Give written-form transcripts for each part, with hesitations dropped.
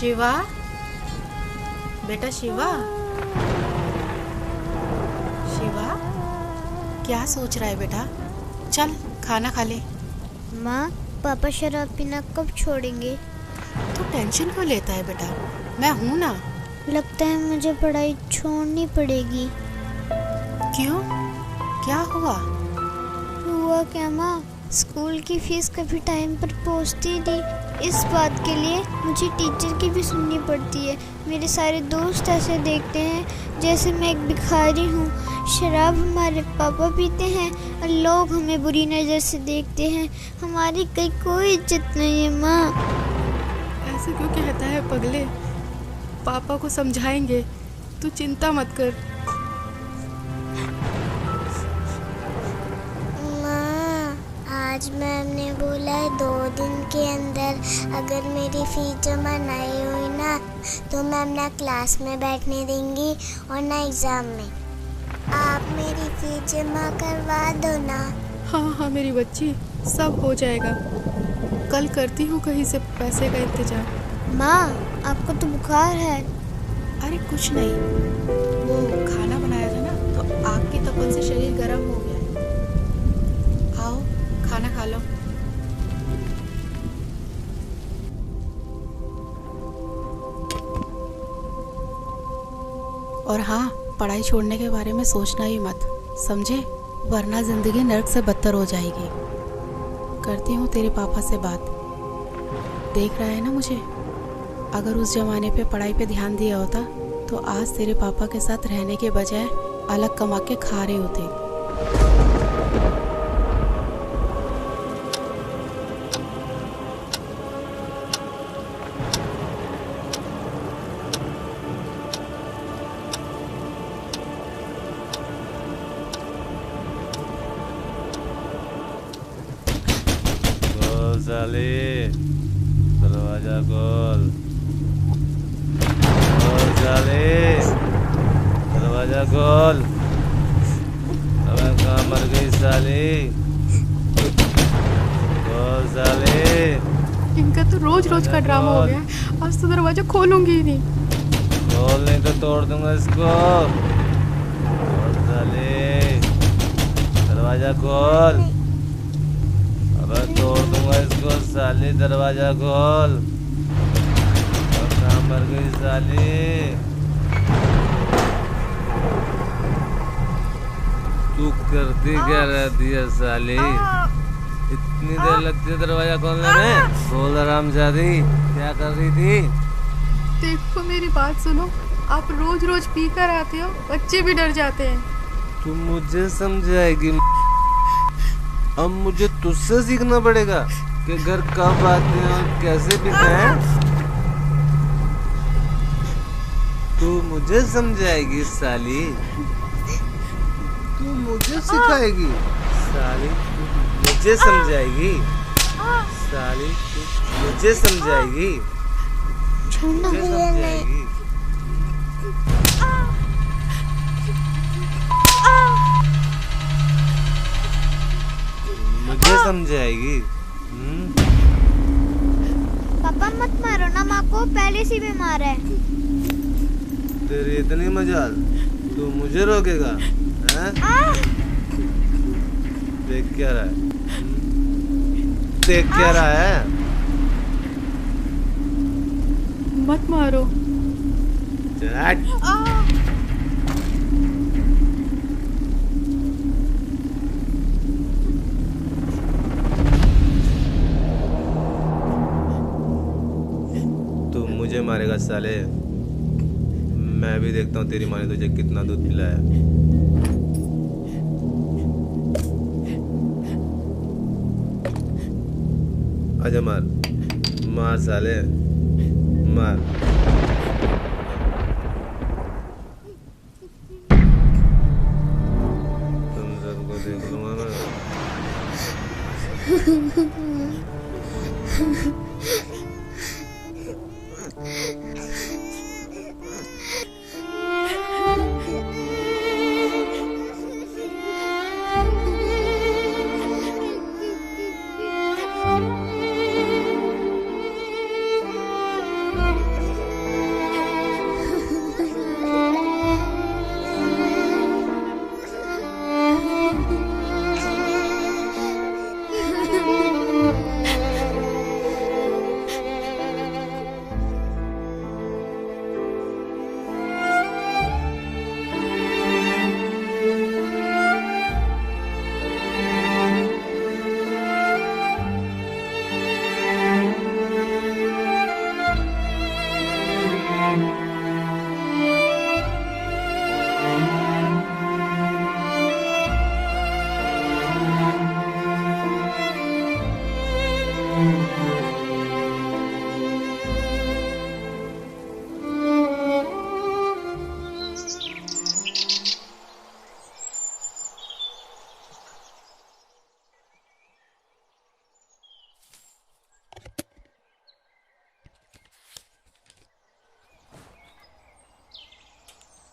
शिवा, बेटा शिवा, शिवा क्या सोच रहा है बेटा? चल खाना खा ले। माँ, पापा शराब पीना कब छोड़ेंगे? तू टेंशन क्यों लेता है बेटा, मैं हूँ ना। लगता है मुझे पढ़ाई छोड़नी पड़ेगी। क्यों, क्या हुआ? हुआ क्या माँ, स्कूल की फीस कभी टाइम पर पहुँचती नहीं। इस बात के लिए मुझे टीचर की भी सुननी पड़ती है। मेरे सारे दोस्त ऐसे देखते हैं जैसे मैं एक भिखारी हूँ। शराब हमारे पापा पीते हैं और लोग हमें बुरी नज़र से देखते हैं। हमारी कहीं कोई इज्जत नहीं है माँ। ऐसे क्यों कहता है पगले? पापा को समझाएंगे, तू चिंता मत कर। माँ, आज मैम ने बोला है 2 दिन के अंदर अगर मेरी फीस जमा नहीं हुई ना तो मैम ना क्लास में बैठने देंगी और ना एग्ज़ाम में। आप मेरी फीस जमा करवा दो ना। हाँ हाँ मेरी बच्ची, सब हो जाएगा। कल करती हूँ कहीं से पैसे का इंतजाम। माँ, आपको तो बुखार है। अरे कुछ नहीं, वो खाना बनाया था ना तो आग की तपन से शरीर गर्म हो गया है। आओ खाना खा लो। और हाँ, पढ़ाई छोड़ने के बारे में सोचना ही मत, समझे? वरना जिंदगी नर्क से बदतर हो जाएगी। करती हूँ तेरे पापा से बात। देख रहा है ना मुझे? अगर उस जमाने पे पढ़ाई पे ध्यान दिया होता तो आज तेरे पापा के साथ रहने के बजाय अलग कमा के खा रहे होते। साले, दरवाजा खोल। साले, दरवाजा खोल। अबे कहाँ मर गई साली? खोल साले। इनका तो रोज रोज का ड्रामा हो गया। आज तो दरवाजा खोलूंगी ही नहीं। खोल नहीं तो तोड़ दूंगा इसको। खोल साले, दरवाजा खोल। अबे तोड़ दूंगा इसको साली, दरवाजा खोल। कहाँ मर गई साली? तू करती क्या रहती है साली? इतनी देर लगती है दरवाजा खोलने में? बोल हरामजादी, क्या कर रही थी? देखो मेरी बात सुनो, आप रोज रोज पी कर आते हो, बच्चे भी डर जाते हैं। तू मुझे समझाएगी? अब मुझे तुझसे सीखना पड़ेगा कि घर कब आते हैं और कैसे पीते हैं। तू मुझे समझाएगी साली? तू मुझे सिखाएगी साली? तू मुझे समझाएगी साली? तू मुझे समझाएगी? मुझे समझाएगी? मुझे समझाएगी? पापा मत मारो ना माँ को, पहले से बीमार है। तेरी इतनी मजाल, तू मुझे रोकेगा? हैं? देख क्या रहा है? देख क्या रहा है? मत मारो। तू मुझे मारेगा साले? मैं भी देखता हूँ तेरी माँ ने तुझे कितना दूध पिलाया। आजा मार, मार साले, मार। तुम सबको देख लूंगा मैं।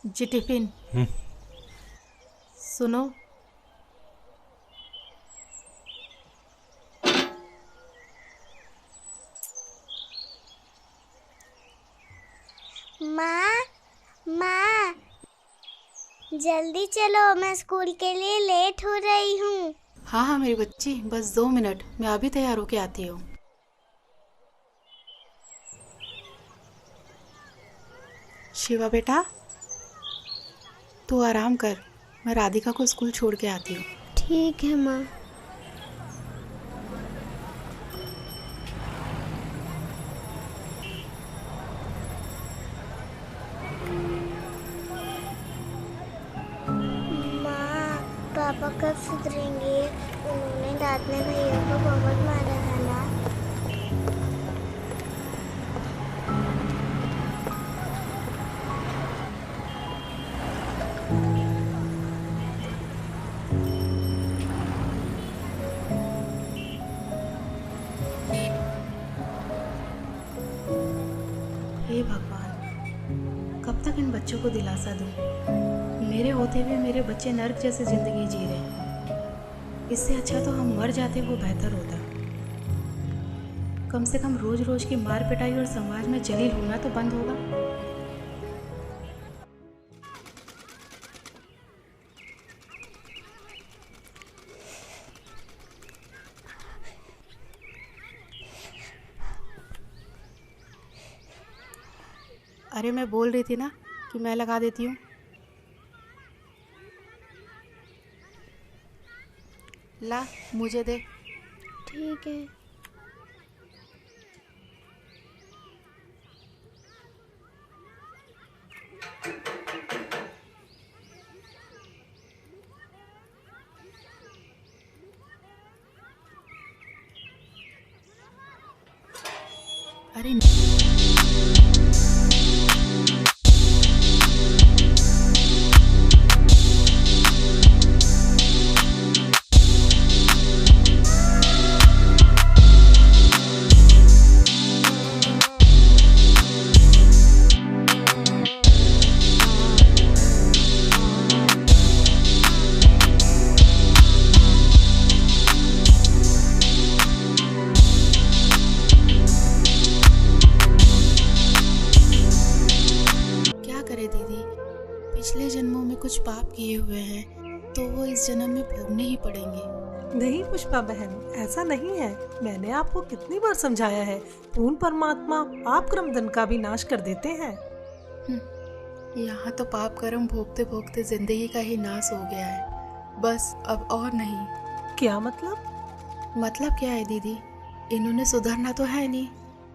जी टिफिन सुनो। माँ माँ, जल्दी चलो, मैं स्कूल के लिए लेट हो रही हूँ। हाँ हाँ मेरी बच्ची, बस 2 मिनट, मैं अभी तैयार होके आती हूँ। शिवा बेटा, तू आराम कर, मैं राधिका को स्कूल छोड़ के आती हूँ। ठीक है माँ। माँ, पापा कब सुधरेंगे? उन्होंने रात में भैया को बहुत मारा था ना। हे भगवान, कब तक इन बच्चों को दिलासा दूं? मेरे होते हुए मेरे बच्चे नर्क जैसे जिंदगी जी रहे हैं। इससे अच्छा तो हम मर जाते, वो बेहतर होता। कम से कम रोज रोज की मार पिटाई और समाज में जलील होना तो बंद होगा। अरे मैं बोल रही थी ना कि मैं लगा देती हूँ। ला मुझे दे। ठीक है। अरे पिछले जन्मों में कुछ पाप किए हुए हैं तो वो इस जन्म में भोगने ही पड़ेंगे। नहीं पुष्पा बहन, ऐसा नहीं है। मैंने आपको कितनी बार समझाया है, पूर्ण परमात्मा पाप कर्म दंड का भी नाश कर देते हैं। यहाँ तो पाप कर्म भोगते भोगते जिंदगी का ही नाश हो गया है, बस अब और नहीं। क्या मतलब? मतलब क्या है दीदी, इन्होंने सुधरना तो है नहीं।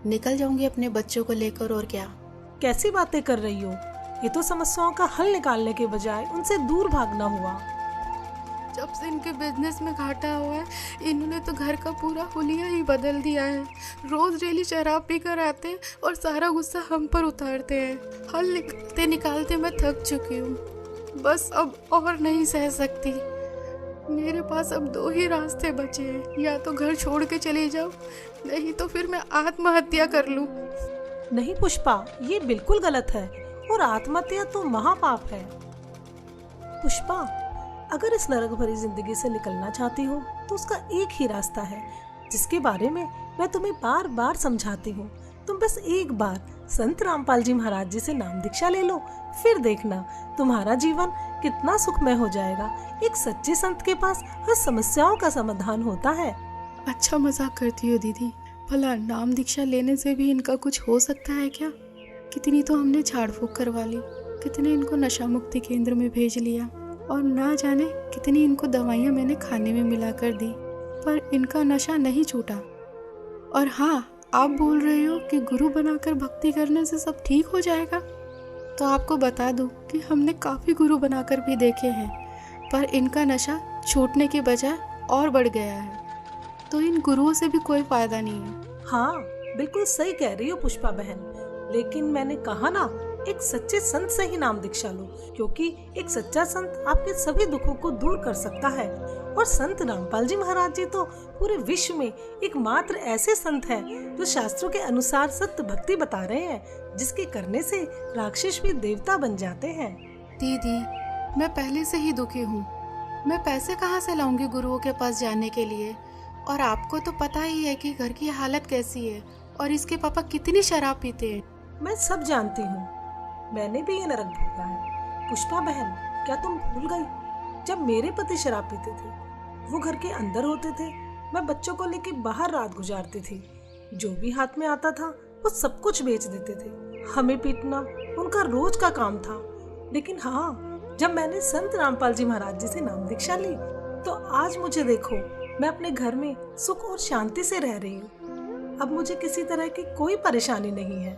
निकल जाऊंगी अपने बच्चों को लेकर, और क्या। कैसी बातें कर रही हो? ये तो समस्याओं का हल निकालने के बजाय उनसे दूर भागना हुआ। जब से इनके बिजनेस में घाटा हुआ है, इन्होंने तो घर का पूरा हुलिया ही बदल दिया है। रोज डेली शराब पीकर आते हैं और सारा गुस्सा हम पर उतारते हैं। हल निकालते निकालते मैं थक चुकी हूँ, बस अब और नहीं सह सकती। मेरे पास अब 2 ही रास्ते बचे हैं, या तो घर छोड़ के चली जाओ, नहीं तो फिर मैं आत्महत्या कर लूँ। नहीं पुष्पा, ये बिल्कुल गलत है और आत्महत्या तो महापाप है। पुष्पा, अगर इस नरक भरी जिंदगी से निकलना चाहती हो तो उसका एक ही रास्ता है, जिसके बारे में मैं तुम्हें बार बार समझाती हूँ। तुम बस एक बार संत रामपाल जी महाराज जी से नाम दीक्षा ले लो, फिर देखना तुम्हारा जीवन कितना सुखमय हो जाएगा। एक सच्चे संत के पास हर समस्याओं का समाधान होता है। अच्छा मजाक करती हो दीदी, भला नाम दीक्षा लेने से भी इनका कुछ हो सकता है क्या? कितनी तो हमने झाड़ फूक करवा ली, कितने इनको नशा मुक्ति केंद्र में भेज लिया, और ना जाने कितनी इनको दवाइयाँ मैंने खाने में मिला कर दी, पर इनका नशा नहीं छूटा। और हाँ, आप बोल रहे हो कि गुरु बनाकर भक्ति करने से सब ठीक हो जाएगा, तो आपको बता दूं कि हमने काफ़ी गुरु बनाकर भी देखे हैं, पर इनका नशा छूटने के बजाय और बढ़ गया है। तो इन गुरुओं से भी कोई फायदा नहीं है। हाँ, बिल्कुल सही कह रही हो पुष्पा बहन, लेकिन मैंने कहा ना, एक सच्चे संत से ही नाम दीक्षा लो, क्योंकि एक सच्चा संत आपके सभी दुखों को दूर कर सकता है। और संत रामपाल जी महाराज जी तो पूरे विश्व में एकमात्र ऐसे संत हैं जो शास्त्रों के अनुसार सत्य भक्ति बता रहे हैं, जिसके करने से राक्षस भी देवता बन जाते हैं। दीदी, मैं पहले से ही दुखी हूँ। मैं पैसे कहाँ से लाऊंगी गुरुओं के पास जाने के लिए? और आपको तो पता ही है कि घर की हालत कैसी है और इसके पापा कितनी शराब पीते हैं। मैं सब जानती हूँ, मैंने भी ये नरक भोगा है। पुष्पा बहन, क्या तुम भूल गई जब मेरे पति शराब पीते थे, वो घर के अंदर होते थे, मैं बच्चों को लेके बाहर रात गुजारती थी। जो भी हाथ में आता था वो सब कुछ बेच देते थे। हमें पीटना उनका रोज का काम था। लेकिन हाँ, जब मैंने संत रामपाल जी महाराज जी से नाम दीक्षा ली, तो आज मुझे देखो, मैं अपने घर में सुख और शांति से रह रही हूँ। अब मुझे किसी तरह की कोई परेशानी नहीं है।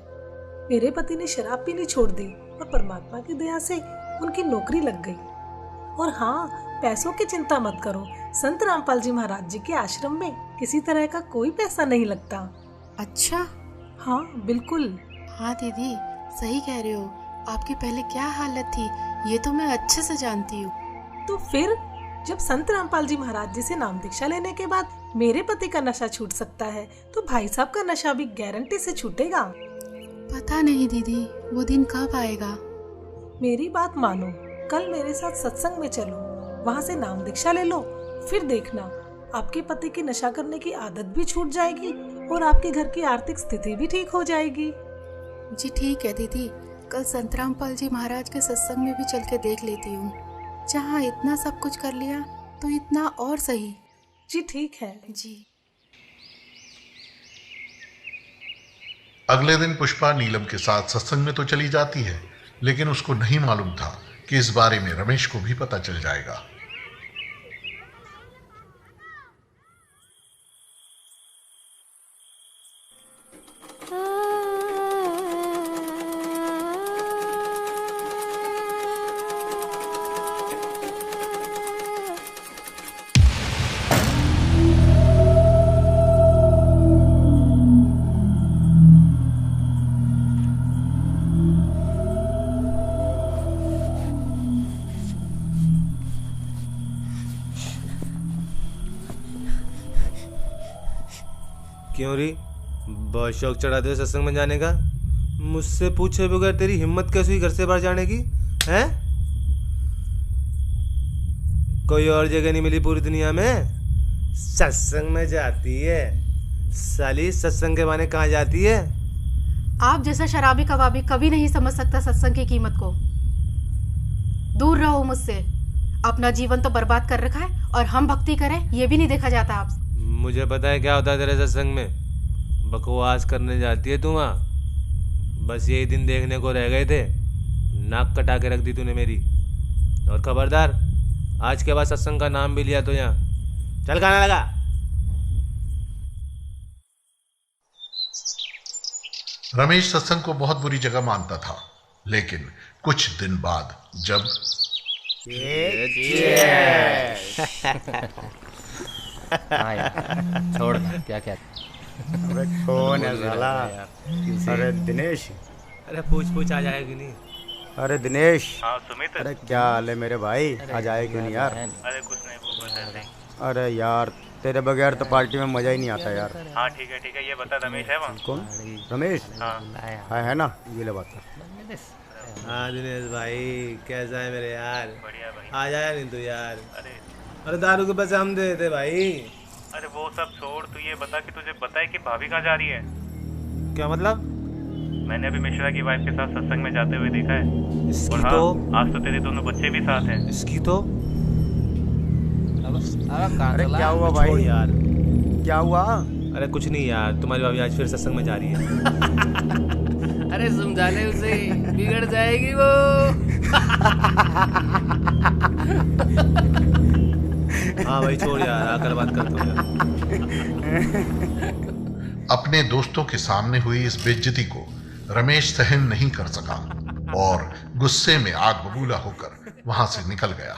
मेरे पति ने शराब पीनी छोड़ दी और परमात्मा की दया से उनकी नौकरी लग गई। और हाँ, पैसों की चिंता मत करो, संत रामपाल जी महाराज जी के आश्रम में किसी तरह का कोई पैसा नहीं लगता। अच्छा? हाँ बिल्कुल। हाँ दीदी, सही कह रहे हो। आपकी पहले क्या हालत थी ये तो मैं अच्छे से जानती हूँ। तो फिर जब संत रामपाल जी महाराज जी से नाम दीक्षा लेने के बाद मेरे पति का नशा छूट सकता है, तो भाई साहब का नशा भी गारंटी से छूटेगा। पता नहीं दीदी, वो दिन कब आएगा। मेरी बात मानो, कल मेरे साथ सत्संग में चलो, वहाँ से नाम दीक्षा ले लो, फिर देखना आपके पति की नशा करने की आदत भी छूट जाएगी और आपके घर की आर्थिक स्थिति भी ठीक हो जाएगी। जी ठीक है दीदी, कल संत रामपाल जी महाराज के सत्संग में भी चल के देख लेती हूँ। जहाँ इतना सब कुछ कर लिया तो इतना और सही। जी ठीक है जी। अगले दिन पुष्पा नीलम के साथ सत्संग में तो चली जाती है, लेकिन उसको नहीं मालूम था कि इस बारे में रमेश को भी पता चल जाएगा। क्यों री, बहुत शौक चढ़ा दे सत्संग में जाने का? मुझसे पूछे बगैर तेरी हिम्मत कैसे हुई घर से बाहर जाने की? हैं? कोई और जगह नहीं मिली पूरी दुनिया में? सत्संग में जाती है साली, सत्संग के बहाने कहाँ जाती है? आप जैसा शराबी कबाबी कभी नहीं समझ सकता सत्संग की कीमत को। दूर रहो मुझसे। अपना जीवन तो बर्बाद कर रखा है और हम भक्ति करें ये भी नहीं देखा जाता आपसे। मुझे पता है क्या होता है तेरे सत्संग में। बकवास करने जाती है तू वहाँ, बस यही दिन देखने को रह गए थे। नाक कटा के रख दी तूने मेरी। और खबरदार, आज के बाद सत्संग का नाम भी लिया तो यहाँ चल खाना लगा। रमेश सत्संग को बहुत बुरी जगह मानता था, लेकिन कुछ दिन बाद जब छोड़ क्या क्या। अरे कौन है साला? अरे दिनेश। अरे पूछ आ जाएगी नहीं। अरे दिनेश। हाँ सुमित। अरे क्या हाल है मेरे भाई? आ जाए क्यों नहीं यार? अरे कुछ नहीं, वो बता दे। अरे यार तेरे बगैर तो पार्टी में मजा ही नहीं आता यार। हाँ ठीक है, ये बता रमेश है वहाँ? कौन? रमेश? हाँ है ना, ये ले बात। हाँ दिनेश भाई, कैसा है मेरे यार? बढ़िया भाई। आ जाया नहीं तू यार? अरे दारू के पैसे हम दे देते भाई। अरे वो सब छोड़, तू ये बता कि तुझे पता है कि भाभी कहाँ जा रही है? क्या मतलब? मैंने अभी मिश्रा की वाइफ के साथ सत्संग में जाते हुए देखा है। इसकी और हाँ, तो आज तो तेरे दोनों बच्चे भी साथ हैं। इसकी तो अरे क्या हुआ भाई? यार क्या हुआ? अरे कुछ नहीं यार, तुम्हारी भाभी आज फिर सत्संग में जा रही है। अरे समझाने उसे, बिगड़ जाएगी वो। हाँ भाई छोड़ यार, आकर बात करता हूँ। अपने दोस्तों के सामने हुई इस बेइज्जती को रमेश सहन नहीं कर सका और गुस्से में आग बबूला होकर वहां से निकल गया।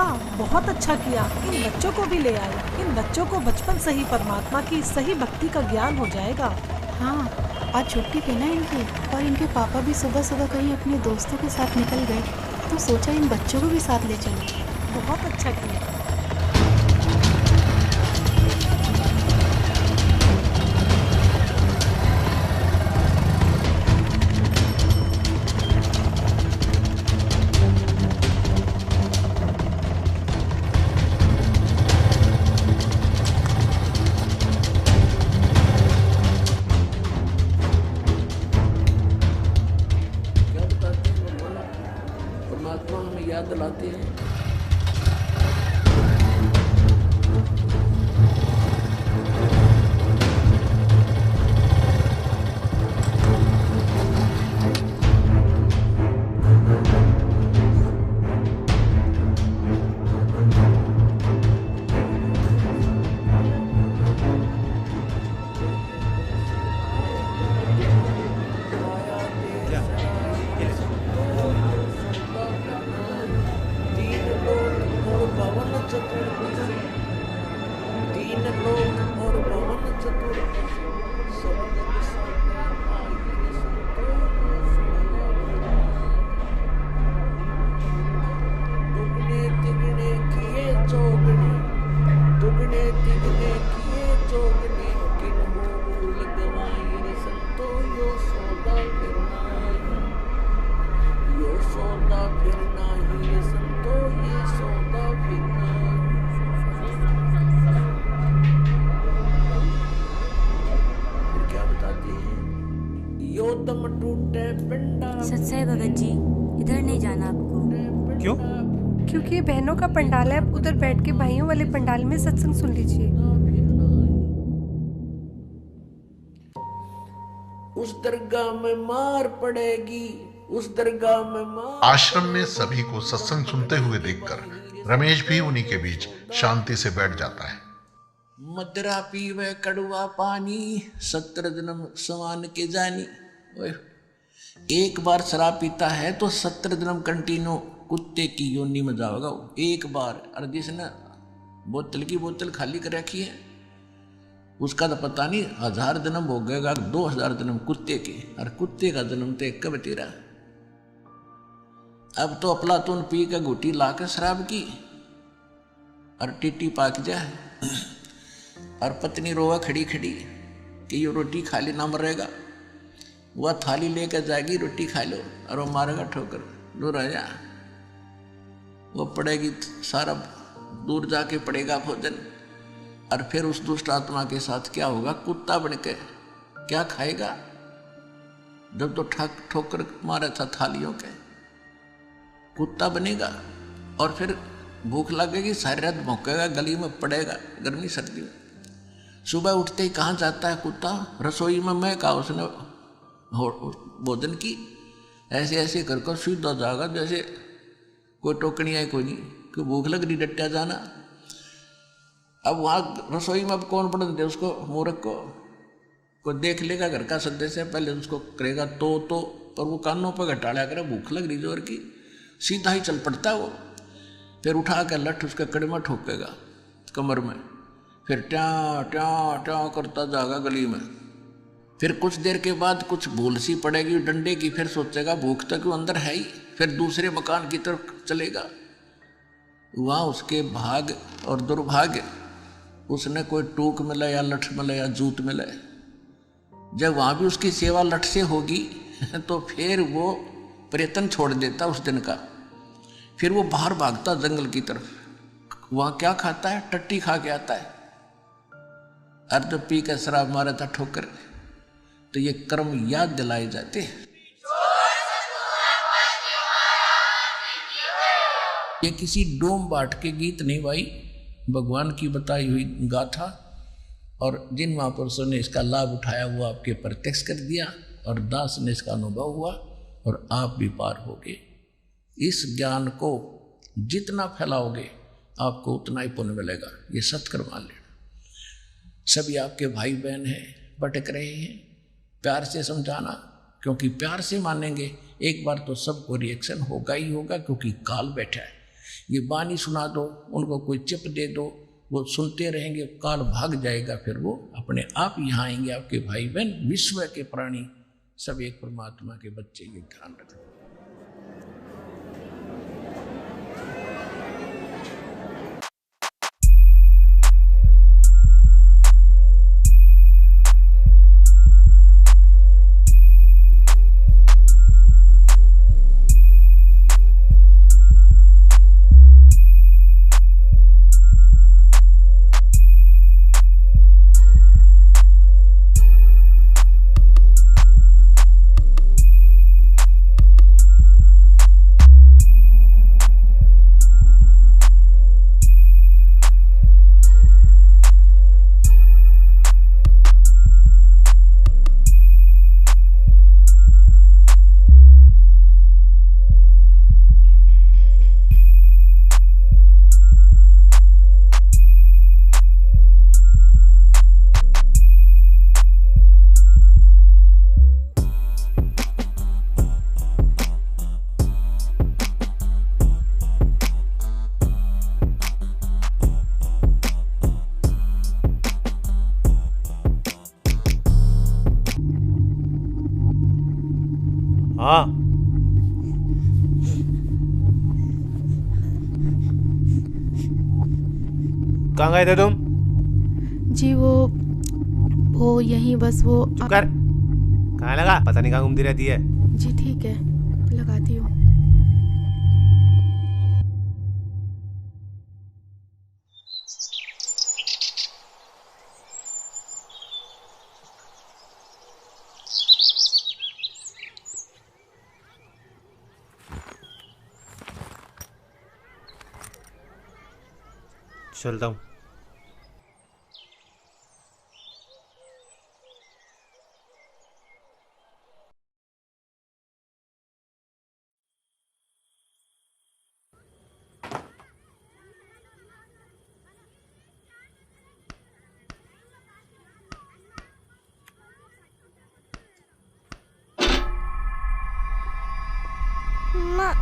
पुष्पा, बहुत अच्छा किया, इन बच्चों को भी ले आए। इन बच्चों को बचपन से ही परमात्मा की सही भक्ति का ज्ञान हो जाएगा। हाँ, आज छुट्टी थी ना इनकी, और इनके पापा भी सुबह सुबह कहीं अपने दोस्तों के साथ निकल गए, तो सोचा इन बच्चों को भी साथ ले चलो। बहुत अच्छा किया। परमात्मा हमें याद दिलाते हैं। सच है भगत जी, इधर नहीं जाना आपको। क्यों? क्योंकि ये बहनों का पंडाल है, आप उधर बैठ के भाइयों वाले पंडाल में सत्संग सुन लीजिए। उस दरगाह में मार पड़ेगी, उस दरगाह में मार। आश्रम में सभी को सत्संग सुनते हुए देखकर रमेश भी उन्हीं के बीच शांति से बैठ जाता है। मदरा पीवे कड़वा पानी, 17 जन्म समान के जानी। एक बार शराब पीता है तो 17 जन्म कंटिन्यू कुत्ते की योनि में जाओगा वो, एक बार। और जिसने बोतल की बोतल खाली कर रखी है उसका तो पता नहीं 1000 जन्म हो गएगा, 2000 जन्म कुत्ते के। और कुत्ते का जन्म तो एक कब तेरा। अब तो अफलातून पी के घुटी ला के शराब की और टिट्टी पाक जाए, और पत्नी रोवा खड़ी खड़ी कि ये रोटी खा लेना मरेगा। वह थाली लेकर जाएगी, रोटी खा लो, और वो मारेगा ठोकर, दूर आ जा। वो पड़ेगी सारा दूर जाके पड़ेगा भोजन। और फिर उस दुष्ट आत्मा के साथ क्या होगा? कुत्ता बन के क्या खाएगा? जब तो ठोकर मारा था थालियों के, कुत्ता बनेगा। और फिर भूख लगेगी, सारी रात भौंकेगा, गली में पड़ेगा गर्मी सर्दी में। सुबह उठते ही कहाँ जाता है कुत्ता? रसोई में। मैं कहा उसने भोजन की, ऐसे ऐसे कर कर सीधा जाएगा जैसे कोई टोकनी है कोई नहीं, कि भूख लग रही, डट्टा जाना। अब वहाँ रसोई में अब कौन पढ़ दे उसको, मूर्ख को? कोई देख लेगा घर का सदस्य, पहले उसको करेगा तो, और वो कानों पर घटाड़ा करे, भूख लग रही जोर की, सीधा ही चल पड़ता है वो। फिर उठा कर लठ उसके कड़े में ठोकेगा कमर में, फिर ट्या ट्या ट्या करता जाएगा गली में। फिर कुछ देर के बाद कुछ भूल सी पड़ेगी डंडे की, फिर सोचेगा भूख तक वो अंदर है ही, फिर दूसरे मकान की तरफ चलेगा। वहाँ उसके भाग और दुर्भाग्य, उसने कोई टूक मिला या लठ मिला या जूत मिला। जब वहाँ भी उसकी सेवा लठ से होगी तो फिर वो प्रयत्न छोड़ देता उस दिन का। फिर वो बाहर भागता जंगल की तरफ। वहाँ क्या खाता है? टट्टी खा के आता है। अर्ध पी कर शराब मारा था ठोकर। तो ये कर्म याद दिलाए जाते हैं। ये किसी डोम बाट के गीत नहीं भाई, भगवान की बताई हुई गाथा। और जिन महापुरुषों ने इसका लाभ उठाया वो आपके प्रत्यक्ष कर दिया, और दास ने इसका अनुभव हुआ, और आप भी पार हो गए। इस ज्ञान को जितना फैलाओगे आपको उतना ही पुण्य मिलेगा। ये सत्कर्म मान लेना। सभी आपके भाई बहन हैं, भटक रहे हैं, प्यार से समझाना, क्योंकि प्यार से मानेंगे एक बार तो सबको रिएक्शन होगा ही होगा, क्योंकि काल बैठा है। ये बानी सुना दो, उनको कोई चिप दे दो, वो सुनते रहेंगे, काल भाग जाएगा, फिर वो अपने आप यहाँ आएंगे। आपके भाई बहन विश्व के प्राणी सब एक परमात्मा के बच्चे, ये ध्यान रखना। हाँ, कहाँ गए थे तुम? जी वो यहीं बस वो चुप कर। कहाँ लगा? पता नहीं कहाँ घूमती रहती है। जी ठीक है, लगाती हूँ। चलता हूँ। माँ,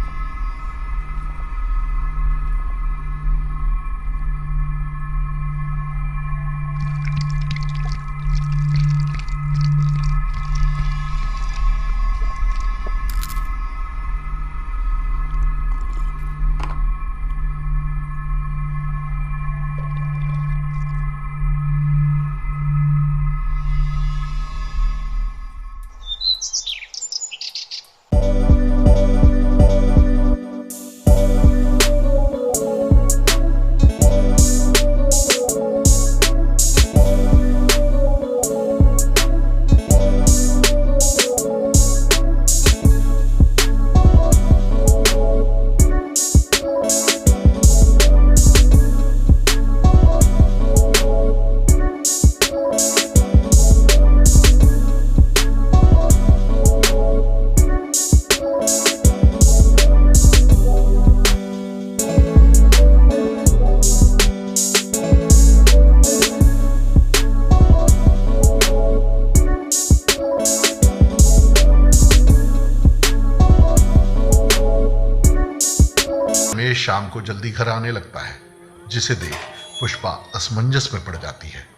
रमेश शाम को जल्दी घर आने लगता है, जिसे देख पुष्पा असमंजस में पड़ जाती है।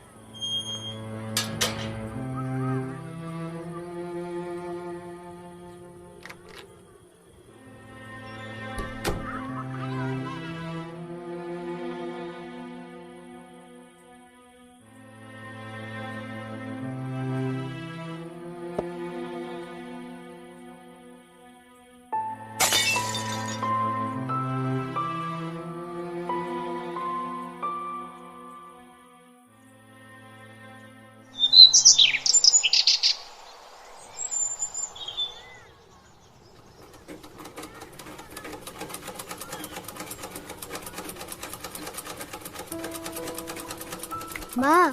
माँ,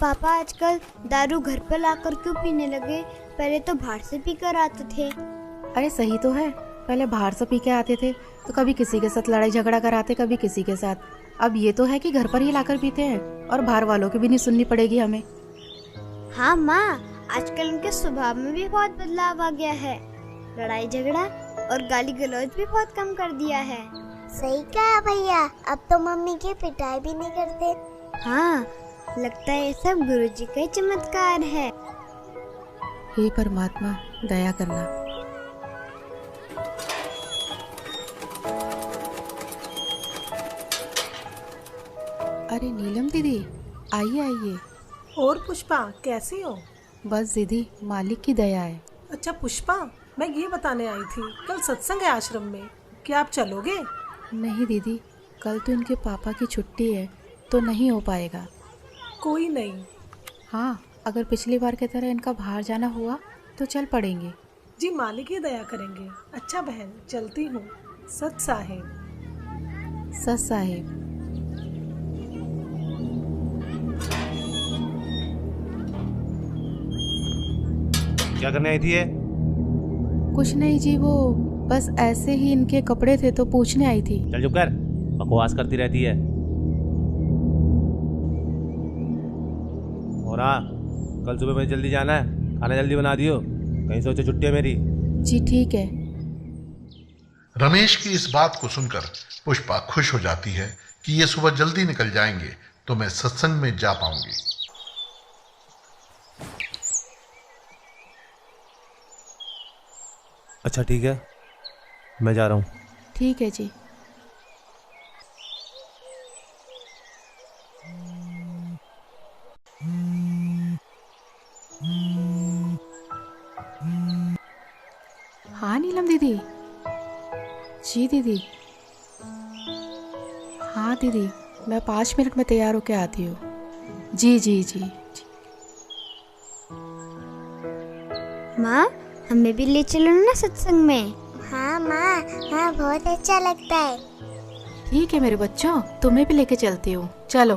पापा आजकल दारू घर पर लाकर क्यों पीने लगे? पहले तो बाहर से पीकर आते थे। अरे सही तो है, पहले बाहर से पी के आते थे तो कभी किसी के साथ लड़ाई झगड़ा कराते, कभी किसी के साथ। अब ये तो है कि घर पर ही लाकर पीते हैं और बाहर वालों की भी नहीं सुननी पड़ेगी हमें। हाँ माँ, आजकल उनके स्वभाव में भी बहुत बदलाव आ गया है। लड़ाई झगड़ा और गाली गलौज भी बहुत कम कर दिया है। सही कहा भैया, अब तो मम्मी की पिटाई भी नहीं करते। हाँ, लगता है ये सब गुरुजी का ही चमत्कार है। हे परमात्मा, दया करना। अरे नीलम दीदी, आइए आइए। और पुष्पा, कैसी हो? बस दीदी, मालिक की दया है। अच्छा पुष्पा, मैं ये बताने आई थी, कल सत्संग है आश्रम में, क्या आप चलोगे? नहीं दीदी, कल तो इनके पापा की छुट्टी है, तो नहीं हो पाएगा। कोई नहीं। हाँ, अगर पिछली बार की तरह इनका बाहर जाना हुआ तो चल पड़ेंगे। जी मालिक ही दया करेंगे। अच्छा बहन, चलती हूँ। सत साहेब। सत साहेब। क्या करने आई थी ये? कुछ नहीं जी, वो बस ऐसे ही इनके कपड़े थे तो पूछने आई थी। चल चुप कर, बकवास करती रहती है। और हाँ, कल सुबह मुझे जल्दी जाना है, खाना जल्दी बना दियो, कहीं सोचो छुट्टी है मेरी। जी ठीक है। रमेश की इस बात को सुनकर पुष्पा खुश हो जाती है कि ये सुबह जल्दी निकल जाएंगे तो मैं सत्संग में जा पाऊंगी। अच्छा ठीक है, मैं जा रहा हूँ। ठीक है जी। हाँ नीलम दीदी। जी दीदी। हाँ दीदी, मैं 5 मिनट में तैयार होके आती हूँ। जी जी जी। माँ, हमें भी ले चलो ना सत्संग में। हाँ माँ, हाँ बहुत अच्छा लगता है। ठीक है मेरे बच्चों, तुम्हें भी लेके चलती हूँ, चलो।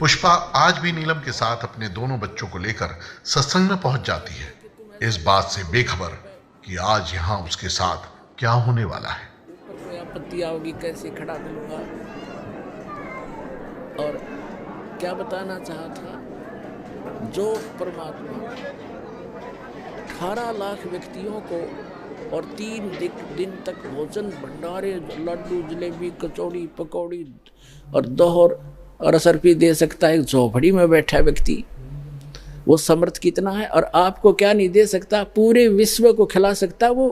पुष्पा आज भी नीलम के साथ अपने दोनों बच्चों को लेकर सत्संग में पहुंच जाती है, इस बात से बेखबर कि आज यहाँ उसके साथ क्या होने वाला है। कोई आपत्ति आओगी कैसे खड़ा करूंगा। और क्या बताना चाहा था, जो परमात्मा 18 लाख व्यक्तियों को और 3 दिन तक भोजन भंडारे, लड्डू, जलेबी, कचौड़ी, पकौड़ी और दोहर और असरपी दे सकता है एक झोपड़ी में बैठा व्यक्ति, वो समर्थ कितना है। और आपको क्या नहीं दे सकता, पूरे विश्व को खिला सकता, वो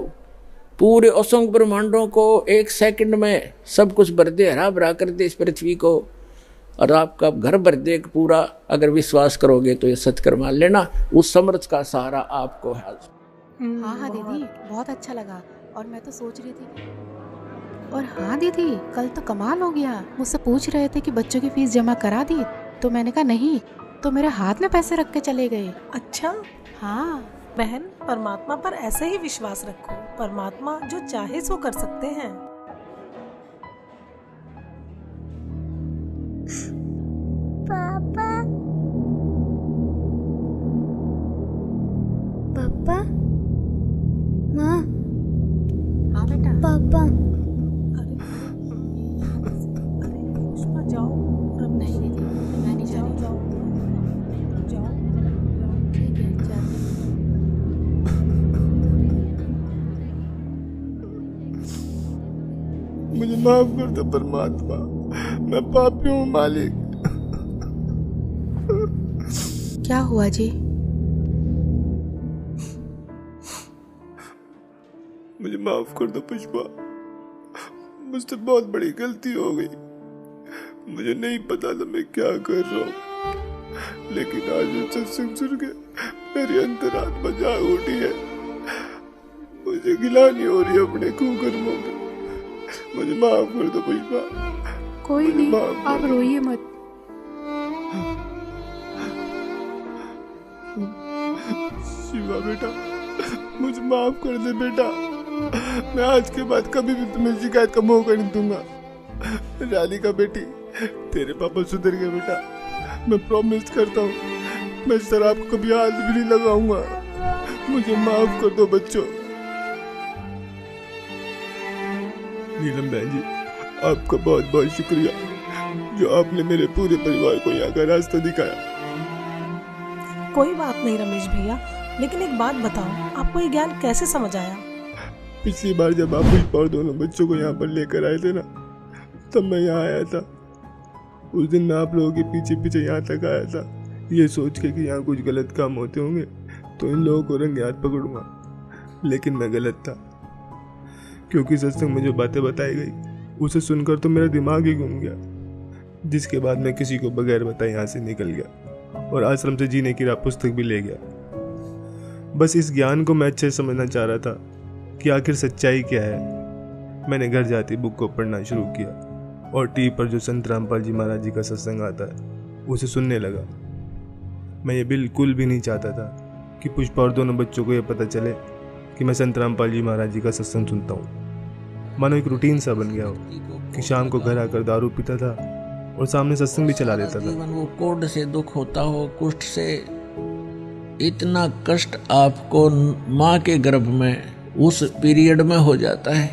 पूरे असंख्य ब्रह्मांडों को 1 सेकंड में सब कुछ भर दे, हरा भरा कर दे इस पृथ्वी को, और आपका घर भर दे पूरा। अगर विश्वास करोगे तो ये सत्कर मान लेना, उस समर्थ का सहारा आपको है। हाँ हाँ दीदी, बहुत अच्छा लगा। और मैं तो सोच रही थी, और हाँ दीदी, कल तो कमाल हो गया। मुझसे पूछ रहे थे कि बच्चों की फीस जमा करा दी, तो मैंने कहा नहीं, तो मेरे हाथ में पैसे रख के चले गए। अच्छा हाँ बहन, परमात्मा पर ऐसे ही विश्वास रखो, परमात्मा जो चाहे सो कर सकते हैं। पापा, पापा, माँ। हाँ बेटा। पापा। अरे पुष्पा, जाओ। नहीं दीदी, मैं नहीं जा रही। जाओ जाओ। ठीक है, जाती हूँ। मुझे माफ कर दो परमात्मा, मैं पापी हूँ मालिक। क्या हुआ जी? मुझे माफ कर दो पुष्पा, मुझसे बहुत बड़ी गलती हो गई। मुझे नहीं पता था मैं क्या कर रहा हूँ, लेकिन आज ये सत्संग सुन के मेरी अंतरात्मा जाग उठी है। मुझे गिलानी हो रही है अपने कुकर्मों में। मुझे माफ कर दो पुष्पा। कोई नहीं, आप रोइए मत। शिवा बेटा, मुझे माफ कर दे बेटा। मैं आज के बाद कभी भी तुम्हें शिकायत का मौका नहीं दूंगा। राधिका बेटी, तेरे पापा सुधर गए बेटा, मैं प्रॉमिस करता हूँ मैं शराब को कभी हाथ भी नहीं लगाऊंगा। मुझे माफ कर दो बच्चों। नीलम बहन जी, आपका बहुत बहुत शुक्रिया जो आपने मेरे पूरे परिवार को यहाँ का रास्ता दिखाया। कोई बात नहीं रमेश भैया, लेकिन एक बात बताओ, आपको ये ज्ञान कैसे समझ आया? पिछली बार जब आप पुष्पा और दोनों बच्चों को यहाँ पर लेकर आए थे ना, तब मैं यहाँ आया था। उस दिन मैं आप लोगों के पीछे पीछे यहाँ तक आया था, ये सोच के कि यहाँ कुछ गलत काम होते होंगे तो इन लोगों को रंगे हाथ पकड़ूंगा। लेकिन मैं गलत था, क्योंकि सत्संग में जो बातें बताई गई उसे सुनकर तो मेरा दिमाग ही घूम गया, जिसके बाद मैं किसी को बगैर बताए यहाँ से निकल गया और आश्रम से जीने की राह पुस्तक भी ले गया। बस इस ज्ञान को मैं अच्छे से समझना चाह रहा था कि आखिर सच्चाई क्या है। मैंने घर जाते बुक को पढ़ना शुरू किया और टीवी पर जो संत रामपाल जी महाराज जी का सत्संग आता है उसे सुनने लगा। मैं ये बिल्कुल भी नहीं चाहता था कि पुष्पा और दोनों बच्चों को ये पता चले कि मैं संत रामपाल जी महाराज जी का सत्संग सुनता हूँ। मानो एक रूटीन सा बन गया हो कि शाम को घर आकर दारू पीता था और सामने सत्संग भी चला देता था। वो कोढ़ से दुख होता हो, कुष्ठ से, इतना कष्ट आपको माँ के गर्भ में उस पीरियड में हो जाता है,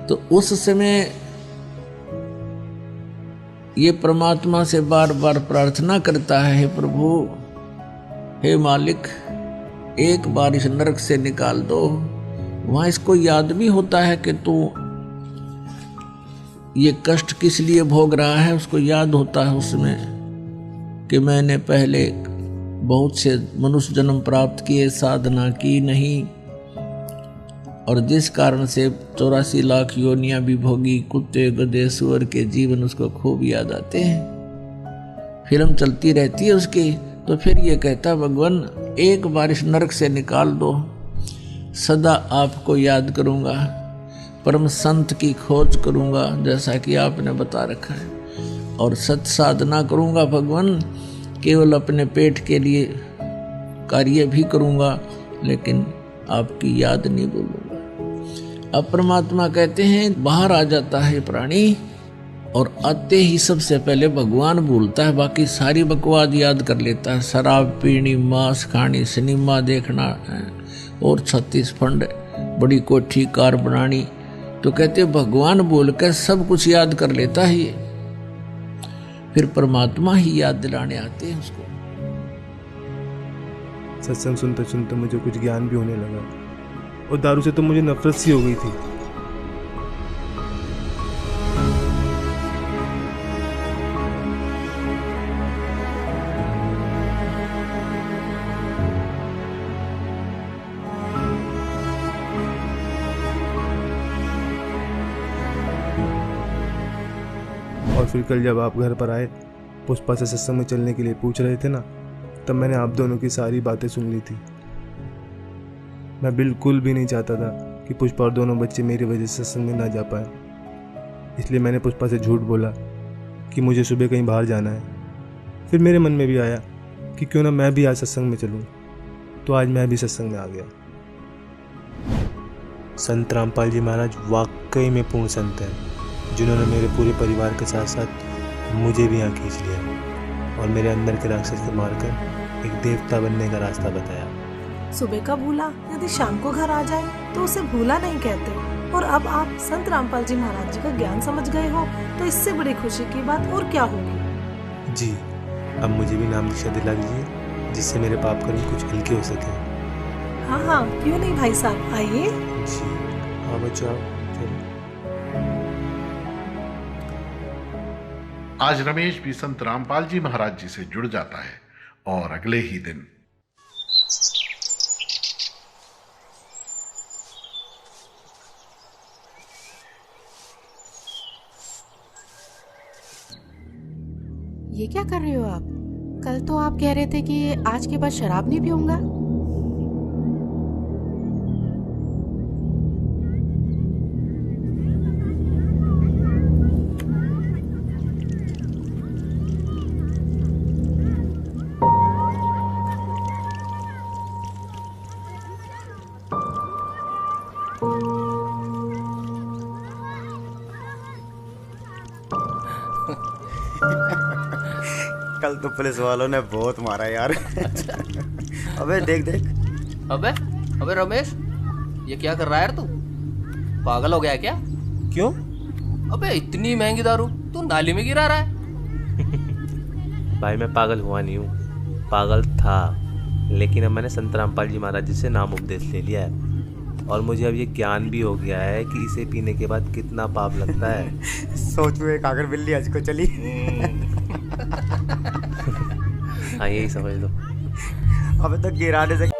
तो उस समय ये परमात्मा से बार बार प्रार्थना करता है, हे प्रभु, हे मालिक, एक बार इस नरक से निकाल दो। वहां इसको याद भी होता है कि तू ये कष्ट किस लिए भोग रहा है, उसको याद होता है उसमें कि मैंने पहले बहुत से मनुष्य जन्म प्राप्त किए, साधना की नहीं, और जिस कारण से 84 लाख योनियां भी भोगी, कुत्ते गधे सुअर के जीवन उसको खूब याद आते हैं। फिल्म चलती रहती है उसकी, तो फिर ये कहता भगवान एक बार इस नरक से निकाल दो, सदा आपको याद करूंगा, परम संत की खोज करूंगा जैसा कि आपने बता रखा है, और सत साधना करूंगा भगवान, केवल अपने पेट के लिए कार्य भी करूंगा लेकिन आपकी याद नहीं भूलूंगा। अब परमात्मा कहते हैं बाहर आ जाता है प्राणी और आते ही सबसे पहले भगवान भूलता है, बाकी सारी बकवाद याद कर लेता है। शराब पीनी, मांस खानी, सिनेमा देखना और 36 फंड, बड़ी कोठी कार बनानी, तो कहते भगवान बोल कर सब कुछ याद कर लेता है ये। फिर परमात्मा ही याद दिलाने आते हैं उसको। सत्संग सुनते सुनते मुझे कुछ ज्ञान भी होने लगा और दारू से तो मुझे नफरत सी हो गई थी। और फिर कल जब आप घर पर आए, पुष्पा से सत्संग में चलने के लिए पूछ रहे थे ना, तब मैंने आप दोनों की सारी बातें सुन ली थी। मैं बिल्कुल भी नहीं चाहता था कि पुष्पा और दोनों बच्चे मेरी वजह से सत्संग में ना जा पाए, इसलिए मैंने पुष्पा से झूठ बोला कि मुझे सुबह कहीं बाहर जाना है। फिर मेरे मन में भी आया कि क्यों ना मैं भी आज सत्संग में चलूं, तो आज मैं भी सत्संग में आ गया। संत रामपाल जी महाराज वाकई में पूर्ण संत हैं, जिन्होंने मेरे पूरे परिवार के साथ साथ मुझे भी यहाँ खींच लिया और मेरे अंदर के राक्षस को मारकर एक देवता बनने का रास्ता बताया। सुबह का भूला यदि शाम को घर आ जाए तो उसे भूला नहीं कहते, और अब आप संत रामपाल जी महाराज जी का ज्ञान समझ गए हो, तो इससे बड़ी खुशी की बात और क्या होगी। जी, अब मुझे भी नाम दीक्षा दिला दीजिए, जिससे मेरे पाप कर्म कुछ हल्के हो सके। हाँ हाँ, क्यों नहीं भाई साहब, आइए। जी हाँ बच्चों, आज रमेश भी संत रामपाल जी महाराज जी से जुड़ जाता है और अगले ही दिन ये क्या कर रहे हो आप? कल तो आप कह रहे थे कि आज के बाद शराब नहीं पीऊंगा। कल तो पुलिस वालों ने बहुत मारा यार। अबे देख देख। अबे रमेश, ये क्या कर रहा है यार तू? पागल हो गया क्या? क्यों? अबे इतनी महंगी दारू तू नाली में गिरा रहा है। भाई मैं पागल हुआ नहीं हूँ, पागल था, लेकिन अब मैंने संत रामपाल जी महाराज जी से नाम उपदेश ले लिया है और मुझे अब ये ज्ञान भी हो गया है कि इसे पीने के बाद कितना पाप लगता है। सोचो एक आकर बिल्ली आज को चली। हाँ यही समझ लो। अबे तो गिराने से